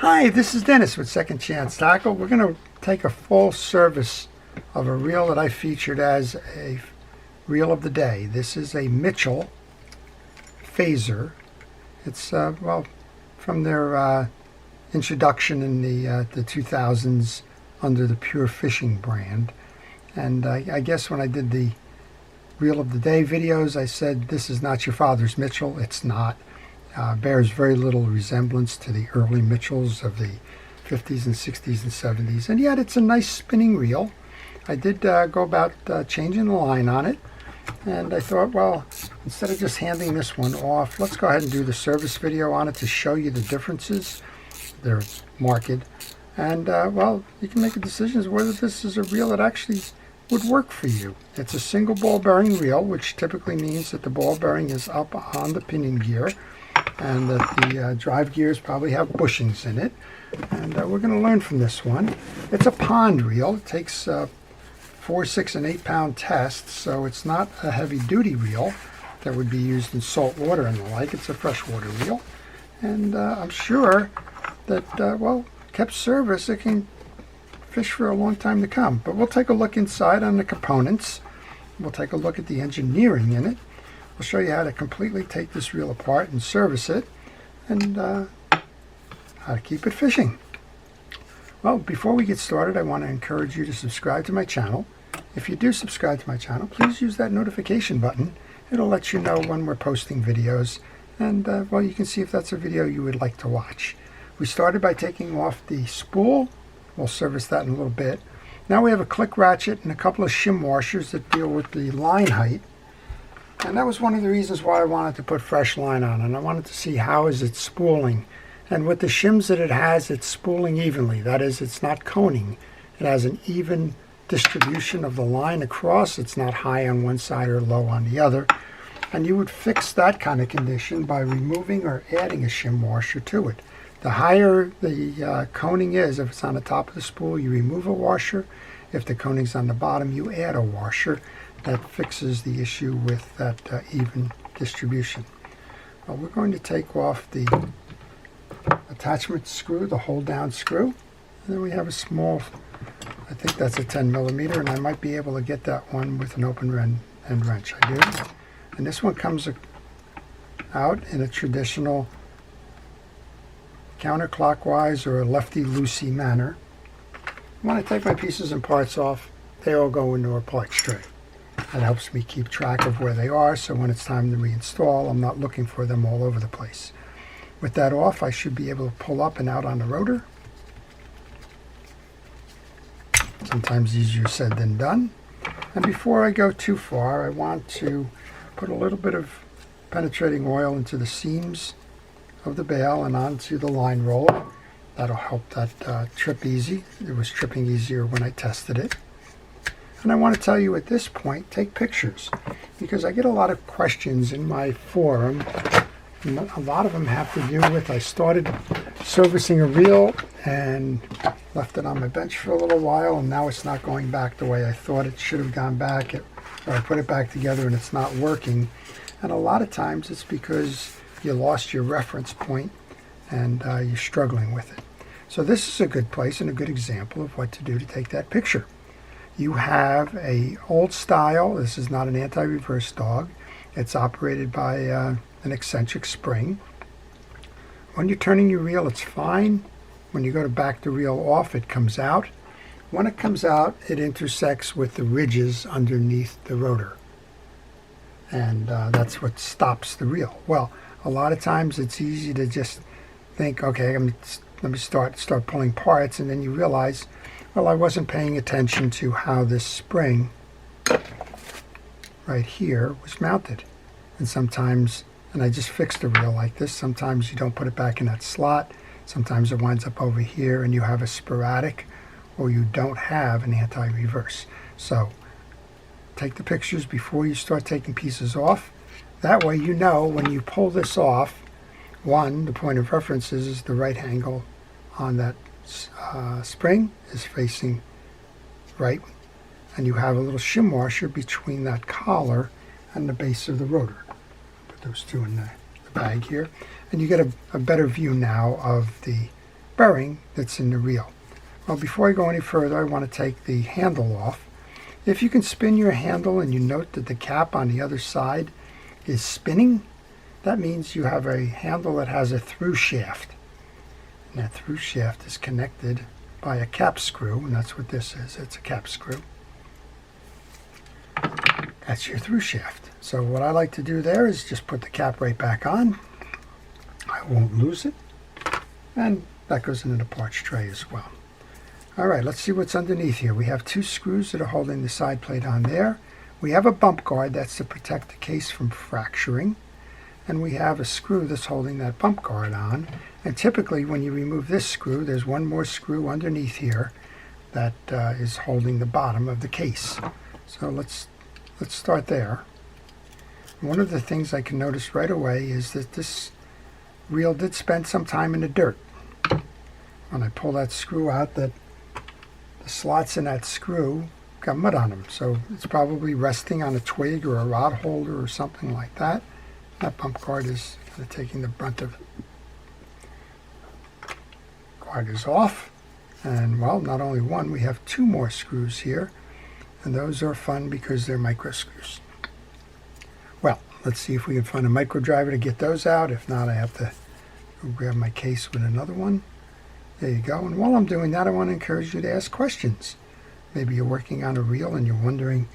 Hi, this is Dennis with Second Chance Tackle. We're going to take a full service of a reel that I featured as a reel of the day. This is a Mitchell Phazer. It's well, from their introduction in the 2000s under the Pure Fishing brand. And I guess when I did the reel of the day videos, I said this is not your father's Mitchell. It's not. Bears very little resemblance to the early Mitchells of the 50s and 60s and 70s, and yet it's a nice spinning reel. I did go about changing the line on it, and I thought, well, instead of just handing this one off, let's go ahead and do the service video on it to show you the differences. They're marked, and well, you can make a decision as whether this is a reel that actually would work for you. It's a single ball bearing reel, which typically means that the ball bearing is up on the pinion gear, and that the drive gears probably have bushings in it. And we're going to learn from this one. It's a pond reel. It takes 4, 6, and 8 pound tests, so it's not a heavy duty reel that would be used in salt water and the like. It's a freshwater reel, and I'm sure that well, kept service, it can fish for a long time to come. But we'll take a look inside on the components. We'll take a look at the engineering in it. I'll show you how to completely take this reel apart and service it, and how to keep it fishing. Well, before we get started, I want to encourage you to subscribe to my channel. If you do subscribe to my channel, please use that notification button. It'll let you know when we're posting videos, and well, you can see if that's a video you would like to watch. We started by taking off the spool. We'll service that in a little bit. Now we have a click ratchet and a couple of shim washers that deal with the line height. And that was one of the reasons why I wanted to put fresh line on, and I wanted to see how is it spooling. And with the shims that it has, it's spooling evenly. That is, it's not coning. It has an even distribution of the line across. It's not high on one side or low on the other. And you would fix that kind of condition by removing or adding a shim washer to it. The higher the coning is, if it's on the top of the spool, you remove a washer. If the coning's on the bottom, you add a washer. That fixes the issue with that even distribution. Well, we're going to take off the attachment screw, the hold down screw. And then we have a small, I think that's a 10 millimeter, and I might be able to get that one with an open end wrench. I do. And this one comes out in a traditional counterclockwise or a lefty-loosey manner. When I take my pieces and parts off, they all go into a part tray. That helps me keep track of where they are, so when it's time to reinstall, I'm not looking for them all over the place. With that off, I should be able to pull up and out on the rotor. Sometimes easier said than done. And before I go too far, I want to put a little bit of penetrating oil into the seams of the bail and onto the line roller. That'll help that trip easy. It was tripping easier when I tested it. And I want to tell you at this point, take pictures, because I get a lot of questions in my forum. And a lot of them have to do with, I started servicing a reel and left it on my bench for a little while, and now it's not going back the way I thought it should have gone back, or I put it back together and it's not working. And a lot of times it's because you lost your reference point and you're struggling with it. So this is a good place and a good example of what to do to take that picture. You have a old style, this is not an anti-reverse dog. It's operated by an eccentric spring. When you're turning your reel, it's fine. When you go to back the reel off, it comes out. When it comes out, it intersects with the ridges underneath the rotor. And that's what stops the reel. Well, a lot of times it's easy to just think, okay, let me start pulling parts, and then you realize, well, I wasn't paying attention to how this spring right here was mounted. And sometimes, and I just fixed a reel like this, sometimes you don't put it back in that slot, sometimes it winds up over here and you have a sporadic, or you don't have an anti-reverse. So take the pictures before you start taking pieces off. That way you know when you pull this off, one, the point of reference is the right angle on that spring is facing right, and you have a little shim washer between that collar and the base of the rotor. Put those two in the bag here, and you get a better view now of the bearing that's in the reel. Well, before I go any further, I want to take the handle off. If you can spin your handle and you note that the cap on the other side is spinning, that means you have a handle that has a through shaft. And that through shaft is connected by a cap screw, and that's what this is. It's a cap screw. That's your through shaft. So what I like to do there is just put the cap right back on. I won't lose it. And that goes into the parts tray as well. All right, let's see what's underneath here. We have 2 screws that are holding the side plate on there. We have a bump guard that's to protect the case from fracturing. And we have a screw that's holding that bump guard on. And typically when you remove this screw, there's one more screw underneath here that is holding the bottom of the case. So let's start there. One of the things I can notice right away is that this reel did spend some time in the dirt. When I pull that screw out, that the slots in that screw got mud on them. So it's probably resting on a twig or a rod holder or something like that. That bump guard is kind of taking the brunt of it. Guard is off. And well, not only one, we have 2 more screws here. And those are fun because they're micro screws. Well, let's see if we can find a micro driver to get those out. If not, I have to go grab my case with another one. There you go. And while I'm doing that, I want to encourage you to ask questions. Maybe you're working on a reel and you're wondering,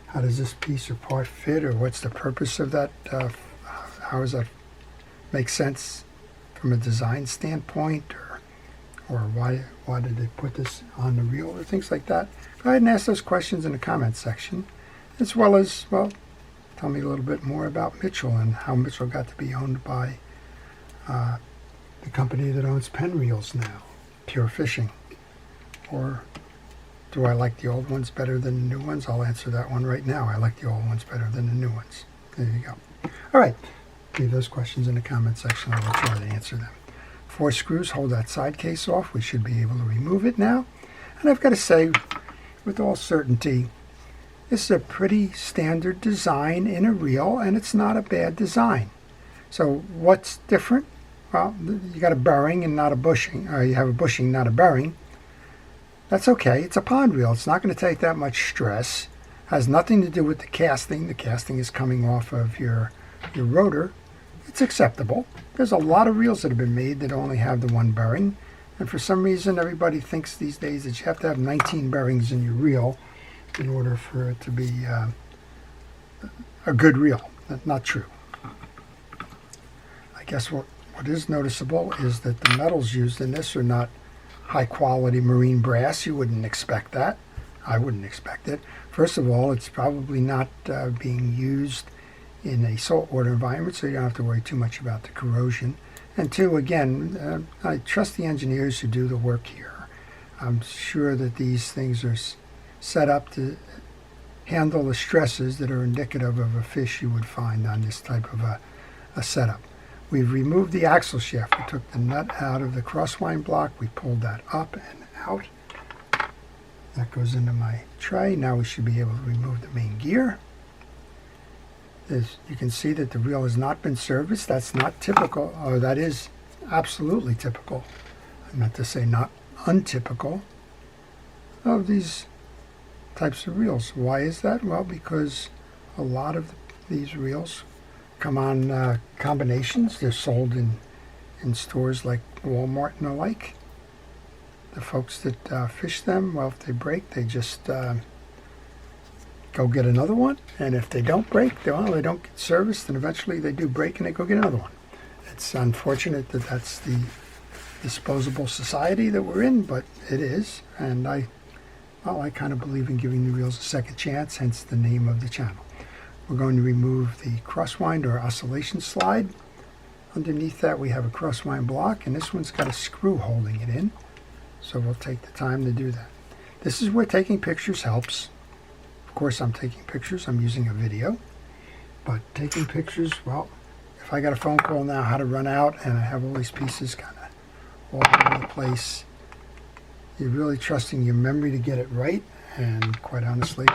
how does this piece or part fit, or what's the purpose of that? How does that make sense from a design standpoint, or why did they put this on the reel, or things like that? Go ahead and ask those questions in the comments section, as well as, well, tell me a little bit more about Mitchell and how Mitchell got to be owned by the company that owns Penn Reels now, Pure Fishing. Or do I like the old ones better than the new ones? I'll answer that one right now. I like the old ones better than the new ones. There you go. All right, leave those questions in the comment section. I will try to answer them. 4 screws hold that side case off. We should be able to remove it now. And I've got to say, with all certainty, this is a pretty standard design in a reel, and it's not a bad design. So what's different? Well, you got a bearing and not a bushing, or you have a bushing, not a bearing. That's okay. It's a pond reel. It's not going to take that much stress. Has nothing to do with the casting. The casting is coming off of your rotor. It's acceptable. There's a lot of reels that have been made that only have the 1 bearing. And for some reason, everybody thinks these days that you have to have 19 bearings in your reel in order for it to be a good reel. That's not true. I guess what is noticeable is that the metals used in this are not high-quality marine brass. You wouldn't expect that. I wouldn't expect it. First of all, it's probably not being used in a saltwater environment, so you don't have to worry too much about the corrosion. And 2, again, I trust the engineers who do the work here. I'm sure that these things are set up to handle the stresses that are indicative of a fish you would find on this type of a setup. We've removed the axle shaft. We took the nut out of the crosswind block. We pulled that up and out. That goes into my tray. Now we should be able to remove the main gear. You can see that the reel has not been serviced. That's not typical, or that is absolutely typical. I meant to say not untypical of these types of reels. Why is that? Well, because a lot of these reels come on combinations. They're sold in stores like Walmart and the like. The folks that fish them, well, if they break, they just go get another one. And if they don't break, they don't get serviced, and eventually they do break and they go get another one. It's unfortunate that that's the disposable society that we're in, but it is. And I kind of believe in giving the reels a second chance, hence the name of the channel. We're going to remove the crosswind or oscillation slide. Underneath that we have a crosswind block, and this one's got a screw holding it in. So we'll take the time to do that. This is where taking pictures helps. Of course, I'm taking pictures. I'm using a video. But taking pictures, well, if I got a phone call now how to run out and I have all these pieces kind of all over the place, you're really trusting your memory to get it right. And quite honestly,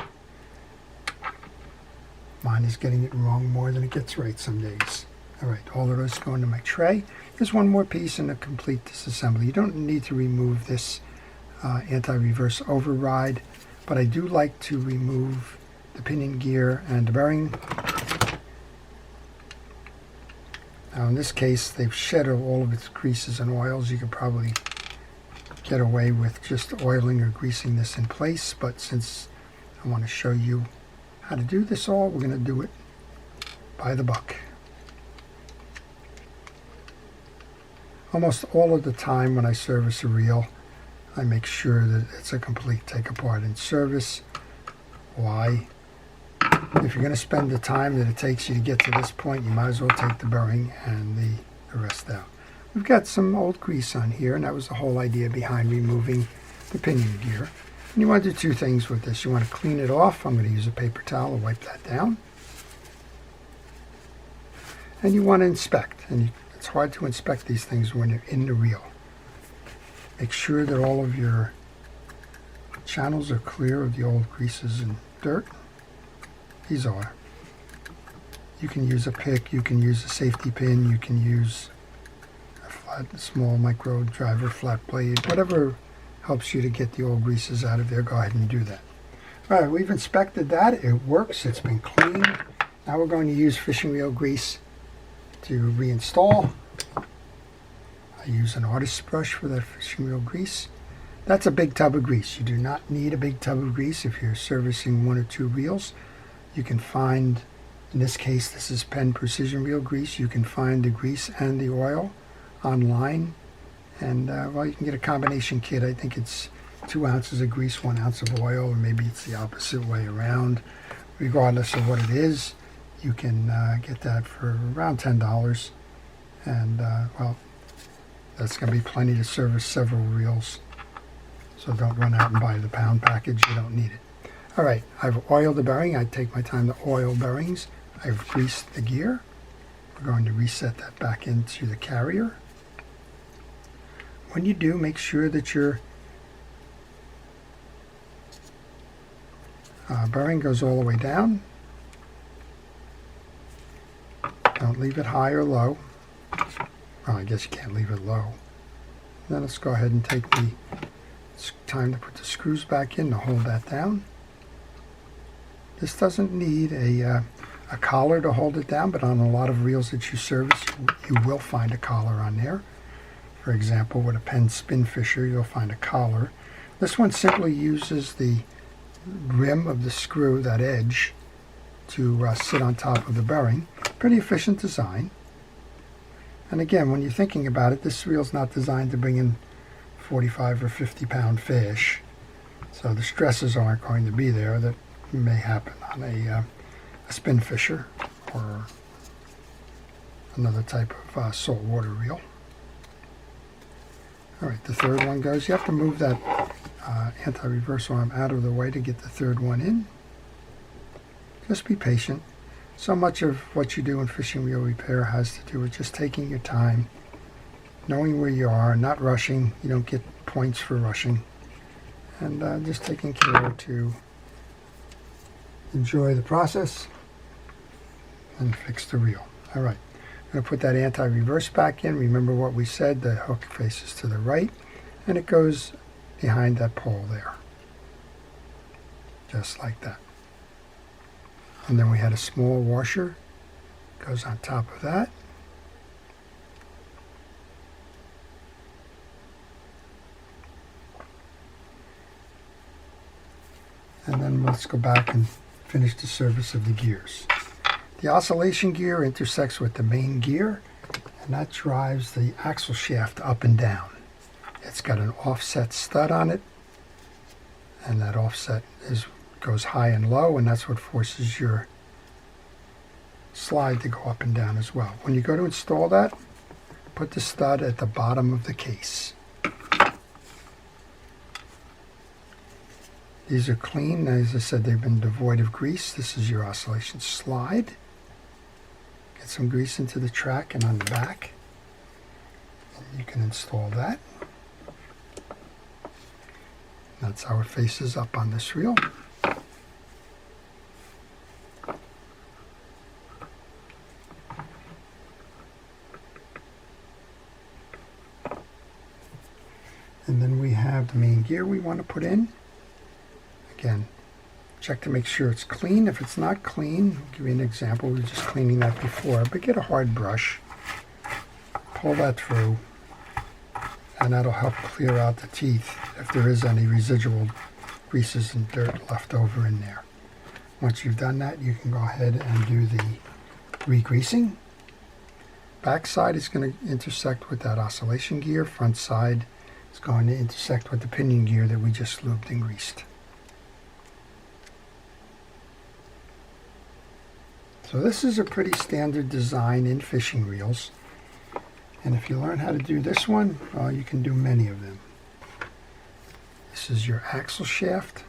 mine is getting it wrong more than it gets right some days. All right, all of those go into my tray. There's one more piece in a complete disassembly. You don't need to remove this anti-reverse override, but I do like to remove the pinion gear and the bearing. Now in this case, they've shed all of its greases and oils. You could probably get away with just oiling or greasing this in place, but since I want to show you how to do this all, we're going to do it by the buck. Almost all of the time when I service a reel, I make sure that it's a complete take apart and service. Why? If you're going to spend the time that it takes you to get to this point, you might as well take the bearing and the rest out. We've got some old grease on here, and that was the whole idea behind removing the pinion gear. And you want to do two things with this. You want to clean it off. I'm going to use a paper towel to wipe that down. And you want to inspect. And it's hard to inspect these things when you're in the reel. Make sure that all of your channels are clear of the old greases and dirt. These are. You can use a pick, you can use a safety pin, you can use a small micro driver flat blade, whatever helps you to get the old greases out of there, go ahead and do that. All right, we've inspected that. It works. It's been cleaned. Now we're going to use fishing reel grease to reinstall. I use an artist's brush for that fishing reel grease. That's a big tub of grease. You do not need a big tub of grease if you're servicing one or two reels. You can find, in this case, this is Penn Precision Reel Grease. You can find the grease and the oil online. And, well, you can get a combination kit. I think it's 2 ounces of grease, 1 ounce of oil, or maybe it's the opposite way around. Regardless of what it is, you can get that for around $10. And, well, that's going to be plenty to service several reels. So don't run out and buy the pound package. You don't need it. All right, I've oiled the bearing. I take my time to oil bearings. I've greased the gear. We're going to reset that back into the carrier. When you do, make sure that your bearing goes all the way down. Don't leave it high or low. Well, I guess you can't leave it low. Then let's go ahead and take the time to put the screws back in to hold that down. This doesn't need a collar to hold it down, but on a lot of reels that you service, you will find a collar on there. For example, with a Penn spin fisher, you'll find a collar. This one simply uses the rim of the screw, that edge, to sit on top of the bearing. Pretty efficient design. And again, when you're thinking about it, this reel's not designed to bring in 45 or 50 pound fish. So the stresses aren't going to be there that may happen on a spin fisher or another type of saltwater reel. All right, the third one goes. You have to move that anti-reverse arm out of the way to get the third one in. Just be patient. So much of what you do in fishing reel repair has to do with just taking your time, knowing where you are, not rushing. You don't get points for rushing. And just taking care to enjoy the process and fix the reel. All right. I'm going to put that anti-reverse back in. Remember what we said, the hook faces to the right, and it goes behind that pole there. Just like that. And then we had a small washer, goes on top of that. And then let's go back and finish the service of the gears. The oscillation gear intersects with the main gear, and that drives the axle shaft up and down. It's got an offset stud on it, and that offset goes high and low, and that's what forces your slide to go up and down as well. When you go to install that, put the stud at the bottom of the case. These are clean. As I said, they've been devoid of grease. This is your oscillation slide. Get some grease into the track and on the back. And you can install that. That's how it faces up on this reel. And then we have the main gear we want to put in. Again, check to make sure it's clean. If it's not clean, I'll give you an example. We were just cleaning that before, but get a hard brush, pull that through, and that'll help clear out the teeth if there is any residual greases and dirt left over in there. Once you've done that, you can go ahead and do the re-greasing. Back side is going to intersect with that oscillation gear. Front side is going to intersect with the pinion gear that we just lubed and greased. So this is a pretty standard design in fishing reels. And if you learn how to do this one, well, you can do many of them. This is your axle shaft.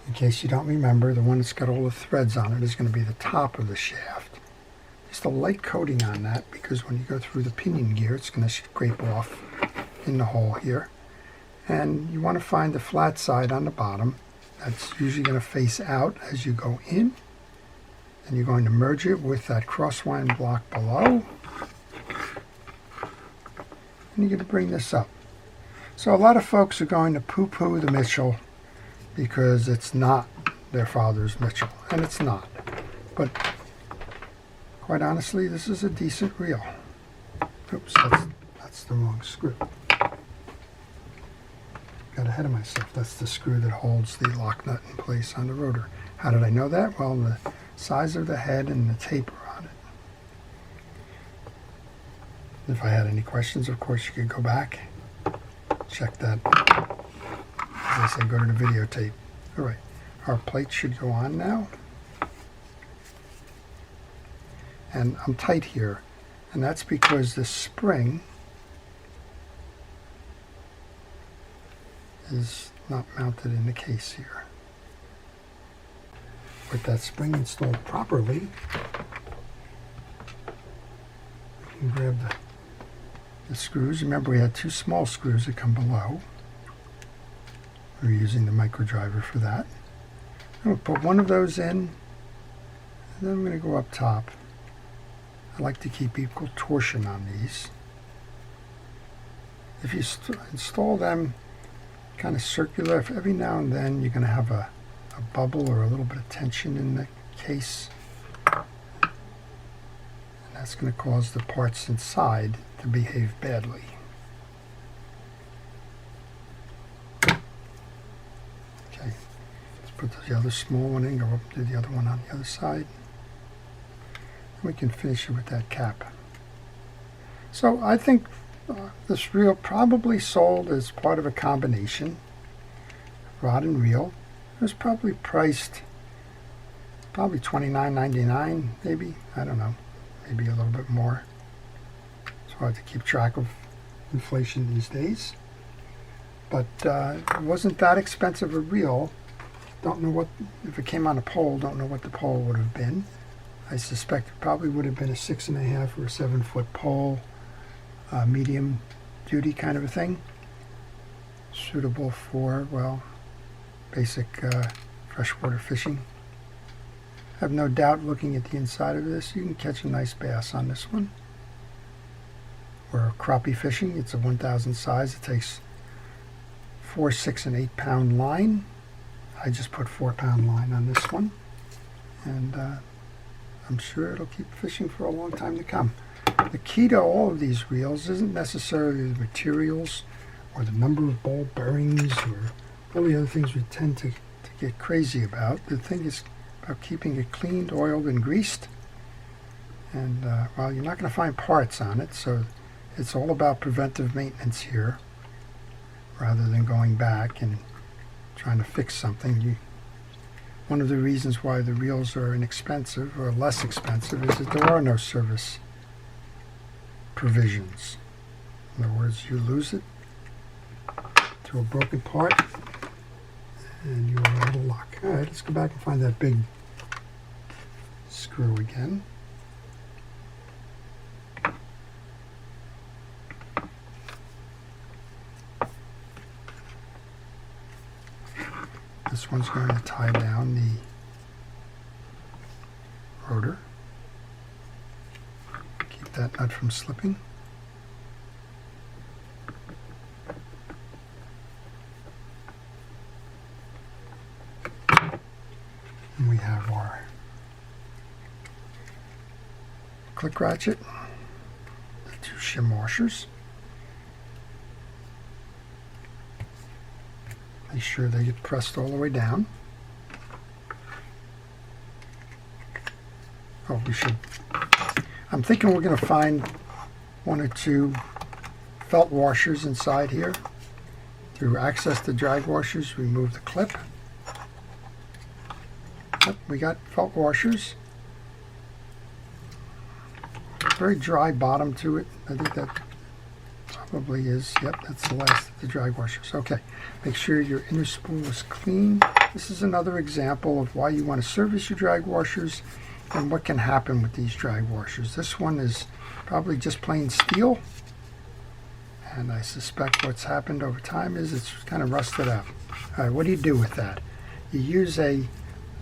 In case you don't remember, the one that's got all the threads on it is going to be the top of the shaft. Just a light coating on that, because when you go through the pinion gear, it's going to scrape off in the hole here. And you want to find the flat side on the bottom. That's usually going to face out as you go in. And you're going to merge it with that crosswind block below. And you're going to bring this up. So a lot of folks are going to poo-poo the Mitchell because it's not their father's Mitchell. And it's not. But quite honestly, this is a decent reel. Oops, that's the wrong screw. Got ahead of myself. That's the screw that holds the lock nut in place on the rotor. How did I know that? Well, the size of the head and the taper on it. If I had any questions, of course, you could go back, check that. As I say, go to the videotape. All right, our plate should go on now. And I'm tight here, and that's because the spring is not mounted in the case here. With that spring installed properly, you can grab the screws. Remember, we had two small screws that come below. We're using the micro driver for that. I'm going to put one of those in, and then I'm going to go up top. I like to keep equal torsion on these. If you install them kind of circular, if every now and then you're going to have a bubble or a little bit of tension in the case, and that's going to cause the parts inside to behave badly. Okay, let's put the other small one in, go up to the other one on the other side. We can finish it with that cap. So I think this reel probably sold as part of a combination, rod and reel. It was probably priced probably $29.99, maybe. I don't know, maybe a little bit more. It's hard to keep track of inflation these days. But it wasn't that expensive a reel. Don't know what, if it came on a pole, don't know what the pole would have been. I suspect it probably would have been a 6.5 or 7 foot pole, medium duty kind of a thing. Suitable for, well, basic freshwater fishing. I have no doubt, looking at the inside of this, you can catch a nice bass on this one. Or crappie fishing, it's a 1,000 size. It takes 4, 6, and 8 pound line. I just put 4 pound line on this one. And I'm sure it'll keep fishing for a long time to come. The key to all of these reels isn't necessarily the materials or the number of ball bearings or all the other things we tend to get crazy about. The thing is about keeping it cleaned, oiled, and greased. And well, you're not going to find parts on it, so it's all about preventive maintenance here rather than going back and trying to fix something. One of the reasons why the reels are inexpensive or less expensive is that there are no service provisions. In other words, you lose it to a broken part and you are out of luck. All right, let's go back and find that big screw again. This one's going to tie down the rotor. Keep that nut from slipping. click ratchet, the 2 shim washers. Make sure they get pressed all the way down. Oh, we should. I'm thinking we're going to find 1 or 2 felt washers inside here. To access the drag washers, remove the clip. Yep, we got felt washers. Very dry bottom to it. I think that probably is. Yep, that's the last of the drag washers. Okay, make sure your inner spool is clean. This is another example of why you want to service your drag washers and what can happen with these drag washers. This one is probably just plain steel. And I suspect what's happened over time is it's kind of rusted out. All right, what do you do with that? You use a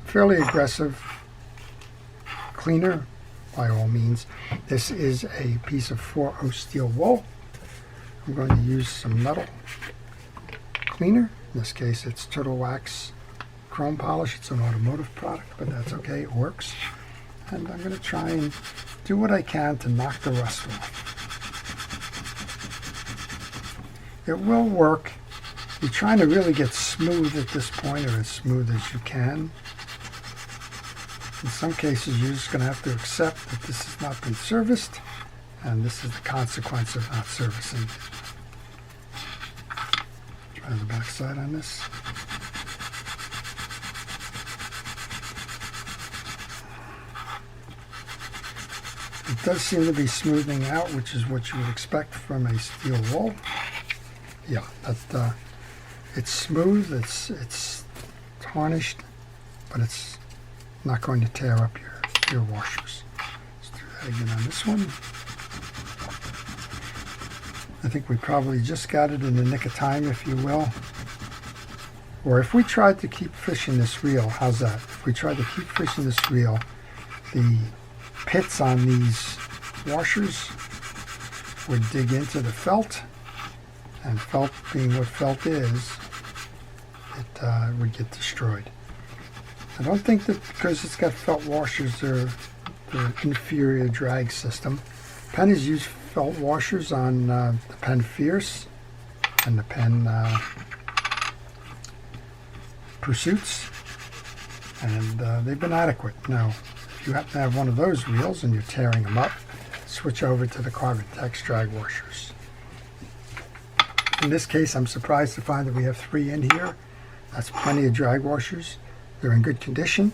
fairly aggressive cleaner, by all means. This is a piece of 4/0 steel wool. I'm going to use some metal cleaner. In this case, it's Turtle Wax Chrome Polish. It's an automotive product, but that's okay, it works. And I'm going to try and do what I can to knock the rust off. It will work. You're trying to really get smooth at this point, or as smooth as you can. In some cases, you're just going to have to accept that this has not been serviced, and this is the consequence of not servicing. Try the back side on this. It does seem to be smoothing out, which is what you would expect from a steel wool. Yeah, that it's smooth, it's tarnished, but it's not going to tear up your washers. Let's do that again on this one. I think we probably just got it in the nick of time, if you will. Or if we tried to keep fishing this reel, how's that? If we tried to keep fishing this reel, the pits on these washers would dig into the felt. And felt being what felt is, it would get destroyed. I don't think that because it's got felt washers, they're inferior drag system. Penn has used felt washers on the Penn Fierce and the Penn Pursuits, and they've been adequate. Now, if you happen to have one of those reels and you're tearing them up, switch over to the Carbon Tex drag washers. In this case, I'm surprised to find that we have 3 in here. That's plenty of drag washers. They're in good condition.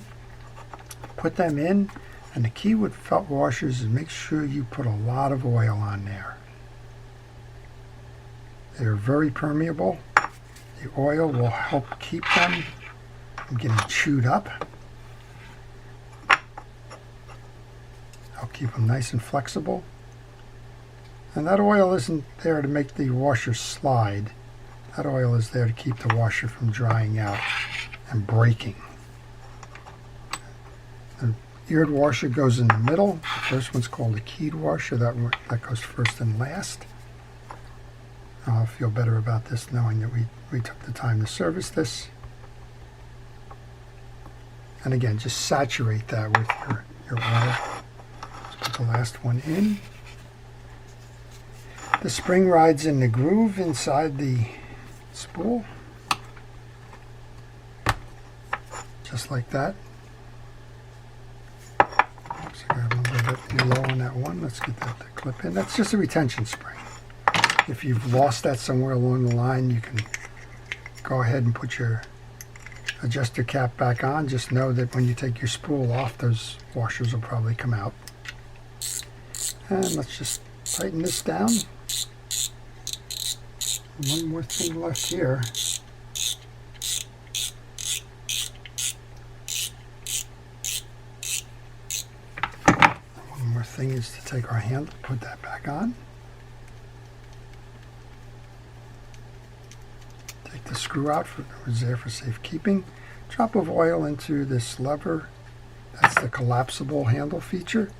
Put them in, and the key with felt washers is make sure you put a lot of oil on there. They're very permeable. The oil will help keep them from getting chewed up. Help keep them nice and flexible. And that oil isn't there to make the washer slide. That oil is there to keep the washer from drying out and breaking. The eared washer goes in the middle. The first one's called a keyed washer. That goes first and last. I'll feel better about this knowing that we took the time to service this. And again, just saturate that with your oil. Let's put the last one in. The spring rides in the groove inside the spool, just like that. Looks like I have a little bit low on that one. Let's get that clip in. That's just a retention spring. If you've lost that somewhere along the line, you can go ahead and put your adjuster cap back on. Just know that when you take your spool off, those washers will probably come out. And let's just tighten this down. One more thing left here. One more thing is to take our handle, put that back on. Take the screw out, it was there for safekeeping. Drop of oil into this lever. That's the collapsible handle feature.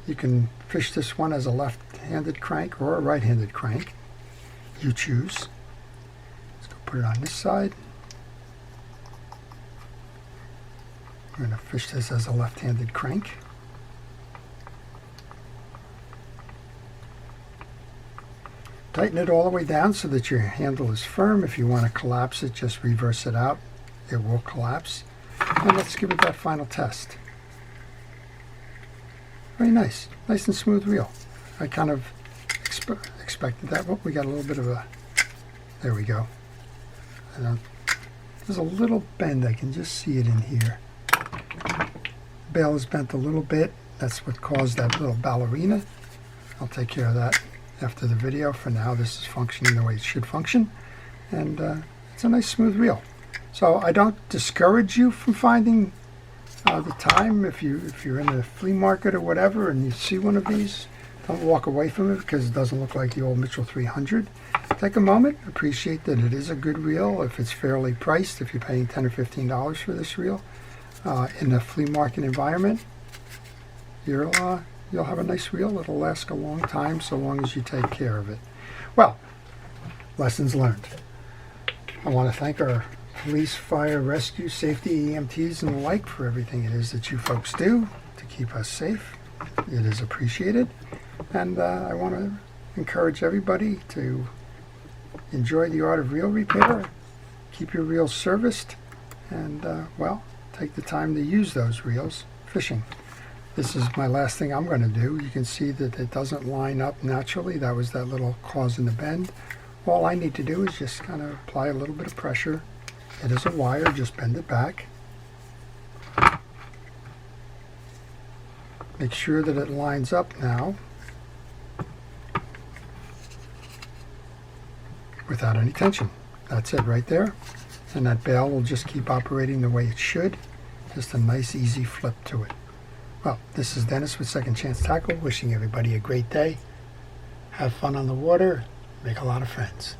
You can fish this one as a left-handed crank or a right-handed crank. You choose. Let's go put it on this side. I'm going to fish this as a left-handed crank. Tighten it all the way down so that your handle is firm. If you want to collapse it, just reverse it out. It will collapse. And let's give it that final test. Very nice. Nice and smooth reel. I kind of expected that. Oh, we got a little bit of a... There we go. There's a little bend. I can just see it in here. Bail is bent a little bit. That's what caused that little ballerina. I'll take care of that after the video. For now, this is functioning the way it should function. And it's a nice smooth reel. So I don't discourage you from finding the time. If you're in the flea market or whatever and you see one of these, don't walk away from it because it doesn't look like the old Mitchell 300. Take a moment, appreciate that it is a good reel if it's fairly priced, if you're paying $10 or $15 for this reel. In a flea market environment, you'll have a nice reel. It'll last a long time so long as you take care of it. Well, lessons learned. I want to thank our police, fire, rescue, safety, EMTs, and the like for everything it is that you folks do to keep us safe. It is appreciated. And I want to encourage everybody to enjoy the art of reel repair. Keep your reels serviced. And, well, take the time to use those reels fishing. This is my last thing I'm going to do. You can see that it doesn't line up naturally. That was that little causing the bend. All I need to do is just kind of apply a little bit of pressure. It is a wire, just bend it back. Make sure that it lines up now without any tension. That's it right there. And that bail will just keep operating the way it should. Just a nice easy flip to it. Well, this is Dennis with Second Chance Tackle, wishing everybody a great day. Have fun on the water. Make a lot of friends.